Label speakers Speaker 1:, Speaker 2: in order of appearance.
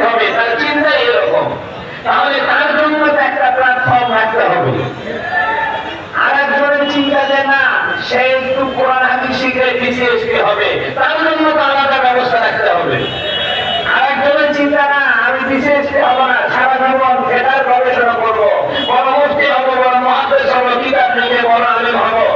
Speaker 1: হবে, তার চিন্তা এরকম। তাহলে তার জন্য একটা প্ল্যাটফর্ম রাখতে হবে। আর একজনের চিন্তা যে না সে একটু কোরআন হাদিস শিখে বিসিএসপি হবে, তার জন্য তো আলাদা ব্যবস্থা রাখতে হবে। আর একজনের চিন্তা না আমি বিসিএসপি হবো না, সারা জীবন ফেটার গবেষণা করবো, বড় মুফতি হবো, বড় মুহাদ্দিস হবো, কিতাব লিখে বড় আলিম হবো,